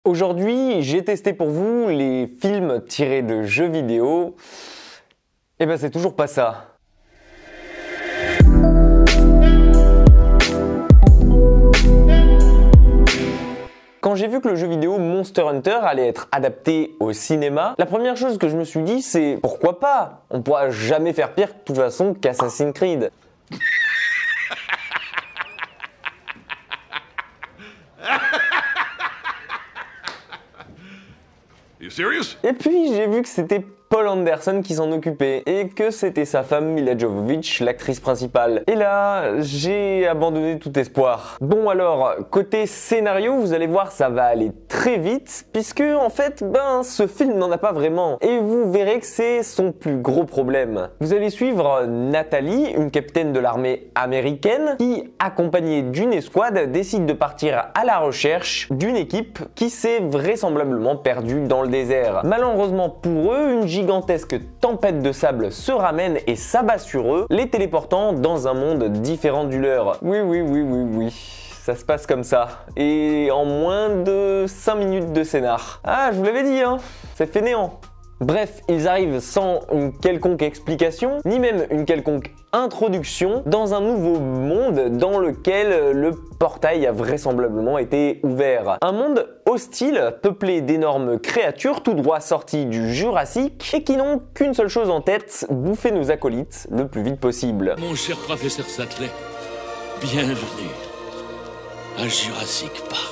Aujourd'hui, j'ai testé pour vous les films tirés de jeux vidéo. Et ben c'est toujours pas ça. Quand j'ai vu que le jeu vidéo Monster Hunter allait être adapté au cinéma, la première chose que je me suis dit c'est pourquoi pas? On pourra jamais faire pire de toute façon qu'Assassin's Creed. Et puis j'ai vu que c'était Paul Anderson qui s'en occupait et que c'était sa femme Milla Jovovich, l'actrice principale. Et là, j'ai abandonné tout espoir. Bon alors, côté scénario, vous allez voir, ça va aller très vite puisque en fait, ce film n'en a pas vraiment. Et vous verrez que c'est son plus gros problème. Vous allez suivre Nathalie, une capitaine de l'armée américaine qui, accompagnée d'une escouade, décide de partir à la recherche d'une équipe qui s'est vraisemblablement perdue dans le désert. Malheureusement pour eux, une gigantesque tempête de sable se ramène et s'abat sur eux, les téléportant dans un monde différent du leur. Oui. Ça se passe comme ça. Et en moins de 5 minutes de scénar. Ah, je vous l'avais dit, hein, c'est fainéant. Bref, ils arrivent sans une quelconque explication, ni même une quelconque introduction, dans un nouveau monde dans lequel le portail a vraisemblablement été ouvert. Un monde hostile, peuplé d'énormes créatures tout droit sorties du Jurassique et qui n'ont qu'une seule chose en tête, bouffer nos acolytes le plus vite possible. Mon cher professeur Sattler, bienvenue à Jurassic Park.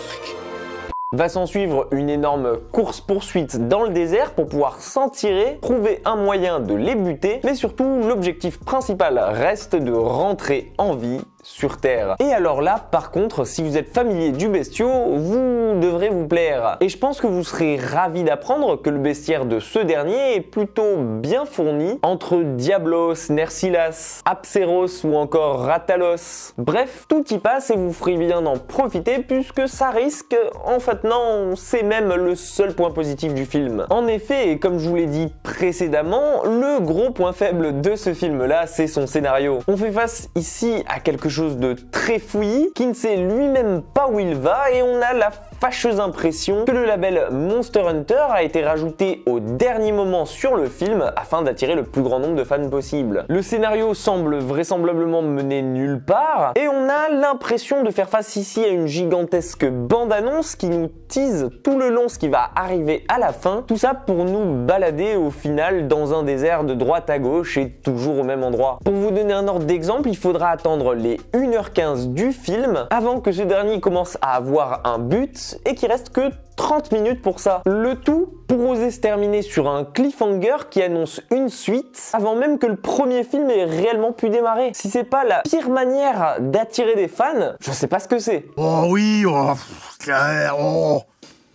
Va s'en suivre une énorme course-poursuite dans le désert pour pouvoir s'en tirer, trouver un moyen de les buter, mais surtout l'objectif principal reste de rentrer en vie sur Terre. Et alors là, par contre, si vous êtes familier du bestiau, vous devrez vous plaire. Et je pense que vous serez ravis d'apprendre que le bestiaire de ce dernier est plutôt bien fourni entre Diablos, Nersilas, Apseros ou encore Ratalos. Bref, tout y passe et vous ferez bien d'en profiter puisque ça risque, en fait non, c'est même le seul point positif du film. En effet, et comme je vous l'ai dit précédemment, le gros point faible de ce film-là, c'est son scénario. On fait face ici à quelque chose de très fouillis, qui ne sait lui-même pas où il va, et on a la fâcheuse impression que le label Monster Hunter a été rajouté au dernier moment sur le film afin d'attirer le plus grand nombre de fans possible. Le scénario semble vraisemblablement mener nulle part, et on a l'impression de faire face ici à une gigantesque bande-annonce qui nous tease tout le long ce qui va arriver à la fin, tout ça pour nous balader au final dans un désert de droite à gauche et toujours au même endroit. Pour vous donner un ordre d'exemple, il faudra attendre les 1h15 du film avant que ce dernier commence à avoir un but et qu'il reste que 30 minutes pour ça. Le tout pour oser se terminer sur un cliffhanger qui annonce une suite avant même que le premier film ait réellement pu démarrer. Si c'est pas la pire manière d'attirer des fans, je sais pas ce que c'est. Oh oui,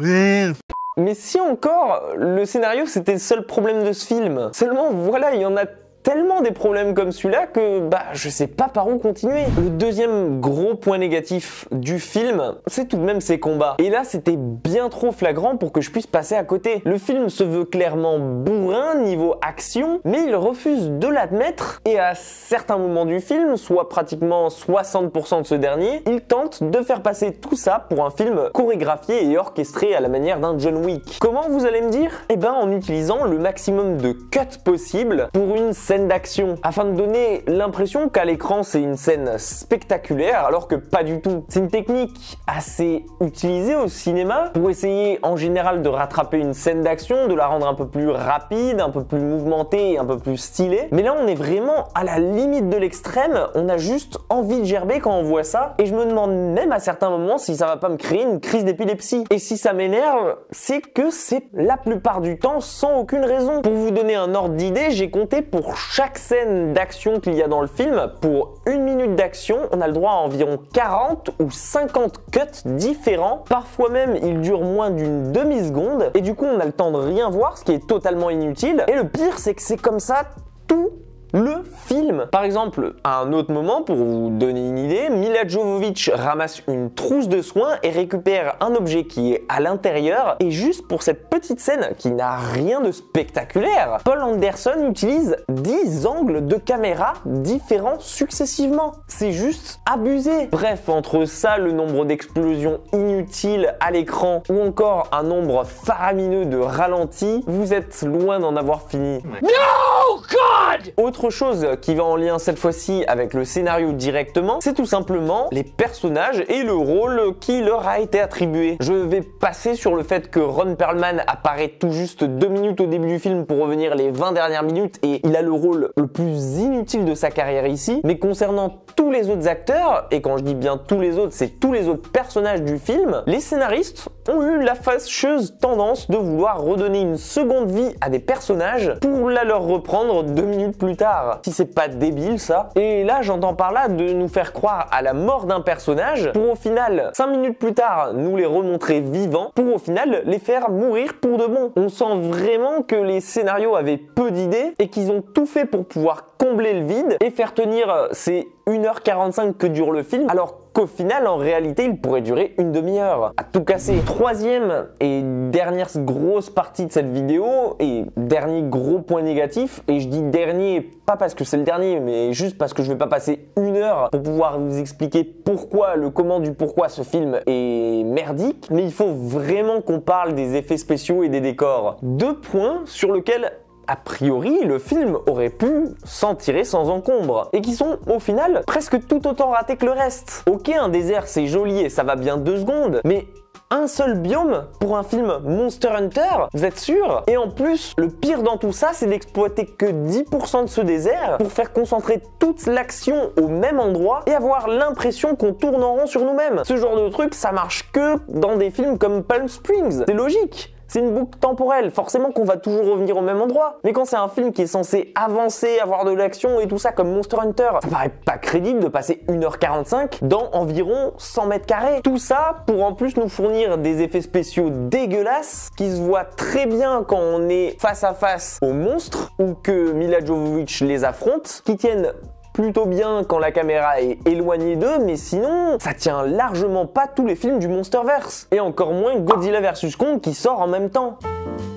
oui. Mais si encore, le scénario c'était le seul problème de ce film. Seulement voilà, il y en a tellement des problèmes comme celui-là que je sais pas par où continuer. Le deuxième gros point négatif du film, c'est tout de même ses combats. Et là, c'était bien trop flagrant pour que je puisse passer à côté. Le film se veut clairement bourrin niveau action, mais il refuse de l'admettre et à certains moments du film, soit pratiquement 60% de ce dernier, il tente de faire passer tout ça pour un film chorégraphié et orchestré à la manière d'un John Wick. Comment vous allez me dire? En utilisant le maximum de cuts possible pour une scène d'action, afin de donner l'impression qu'à l'écran c'est une scène spectaculaire alors que pas du tout. C'est une technique assez utilisée au cinéma pour essayer en général de rattraper une scène d'action, de la rendre un peu plus rapide, un peu plus mouvementée et un peu plus stylée. Mais là on est vraiment à la limite de l'extrême, on a juste envie de gerber quand on voit ça et je me demande même à certains moments si ça va pas me créer une crise d'épilepsie. Et si ça m'énerve, c'est que c'est la plupart du temps sans aucune raison. Pour vous donner un ordre d'idée, j'ai compté pour chaque scène d'action qu'il y a dans le film, pour 1 minute d'action, on a le droit à environ 40 ou 50 cuts différents. Parfois même, ils durent moins d'une demi-seconde. Et du coup, on a le temps de rien voir, ce qui est totalement inutile. Et le pire, c'est que c'est comme ça tout le film. Par exemple, à un autre moment, pour vous donner une idée, Milla Jovovich ramasse une trousse de soins et récupère un objet qui est à l'intérieur. Et juste pour cette petite scène qui n'a rien de spectaculaire, Paul Anderson utilise 10 angles de caméra différents successivement. C'est juste abusé. Bref, entre ça, le nombre d'explosions inutiles à l'écran ou encore un nombre faramineux de ralentis, vous êtes loin d'en avoir fini. No, God! Autre chose qui va en lien cette fois-ci avec le scénario directement, c'est tout simplement les personnages et le rôle qui leur a été attribué. Je vais passer sur le fait que Ron Perlman apparaît tout juste 2 minutes au début du film pour revenir les 20 dernières minutes et il a le rôle le plus inutile de sa carrière ici. Mais concernant tous les autres acteurs, et quand je dis bien tous les autres, c'est tous les autres personnages du film, les scénaristes ont eu la fâcheuse tendance de vouloir redonner une seconde vie à des personnages pour la leur reprendre 2 minutes plus tard. Si c'est pas débile ça. Et là j'entends par là de nous faire croire à la mort d'un personnage pour au final 5 minutes plus tard nous les remontrer vivants pour au final les faire mourir pour de bon. On sent vraiment que les scénarios avaient peu d'idées et qu'ils ont tout fait pour pouvoir combler le vide et faire tenir ces 1h45 que dure le film, alors qu'au final, en réalité, il pourrait durer une demi-heure. À tout casser. Troisième et dernière grosse partie de cette vidéo, et dernier gros point négatif, et je dis dernier, pas parce que c'est le dernier, mais juste parce que je vais pas passer 1 heure pour pouvoir vous expliquer pourquoi, le comment du pourquoi ce film est merdique, mais il faut vraiment qu'on parle des effets spéciaux et des décors. 2 points sur lesquels a priori, le film aurait pu s'en tirer sans encombre, et qui sont, au final, presque tout autant ratés que le reste. Ok, un désert c'est joli et ça va bien 2 secondes, mais un seul biome pour un film Monster Hunter, vous êtes sûr? Et en plus, le pire dans tout ça, c'est d'exploiter que 10% de ce désert pour faire concentrer toute l'action au même endroit et avoir l'impression qu'on tourne en rond sur nous-mêmes. Ce genre de truc, ça marche que dans des films comme Palm Springs. C'est logique. C'est une boucle temporelle, forcément qu'on va toujours revenir au même endroit. Mais quand c'est un film qui est censé avancer, avoir de l'action et tout ça comme Monster Hunter, ça paraît pas crédible de passer 1h45 dans environ 100 mètres carrés. Tout ça pour en plus nous fournir des effets spéciaux dégueulasses qui se voient très bien quand on est face à face aux monstres ou que Milla Jovovich les affronte, qui tiennent plutôt bien quand la caméra est éloignée d'eux, mais sinon, ça tient largement pas tous les films du Monsterverse. Et encore moins Godzilla vs Kong qui sort en même temps.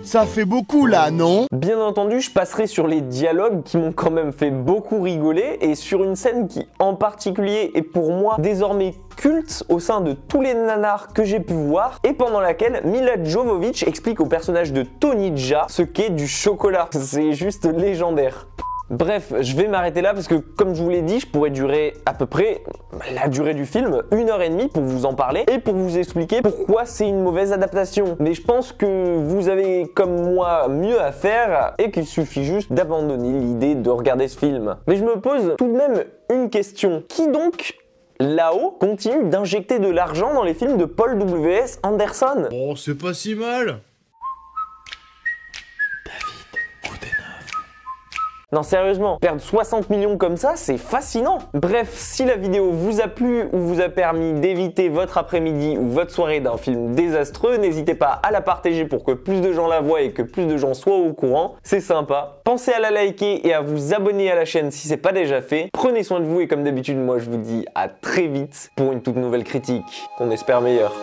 Ça fait beaucoup là, non? Bien entendu, je passerai sur les dialogues qui m'ont quand même fait beaucoup rigoler et sur une scène qui en particulier est pour moi désormais culte au sein de tous les nanars que j'ai pu voir et pendant laquelle Milla Jovovich explique au personnage de Tony Jaa ce qu'est du chocolat. C'est juste légendaire. Bref, je vais m'arrêter là parce que comme je vous l'ai dit, je pourrais durer à peu près la durée du film, 1h30 pour vous en parler et pour vous expliquer pourquoi c'est une mauvaise adaptation. Mais je pense que vous avez comme moi mieux à faire et qu'il suffit juste d'abandonner l'idée de regarder ce film. Mais je me pose tout de même une question. Qui donc là-haut continue d'injecter de l'argent dans les films de Paul W.S. Anderson? Oh, c'est pas si mal. Non sérieusement, perdre 60 millions comme ça, c'est fascinant. Bref, si la vidéo vous a plu ou vous a permis d'éviter votre après-midi ou votre soirée d'un film désastreux, n'hésitez pas à la partager pour que plus de gens la voient et que plus de gens soient au courant. C'est sympa. Pensez à la liker et à vous abonner à la chaîne si c'est pas déjà fait. Prenez soin de vous et comme d'habitude, moi je vous dis à très vite pour une toute nouvelle critique, qu'on espère meilleure.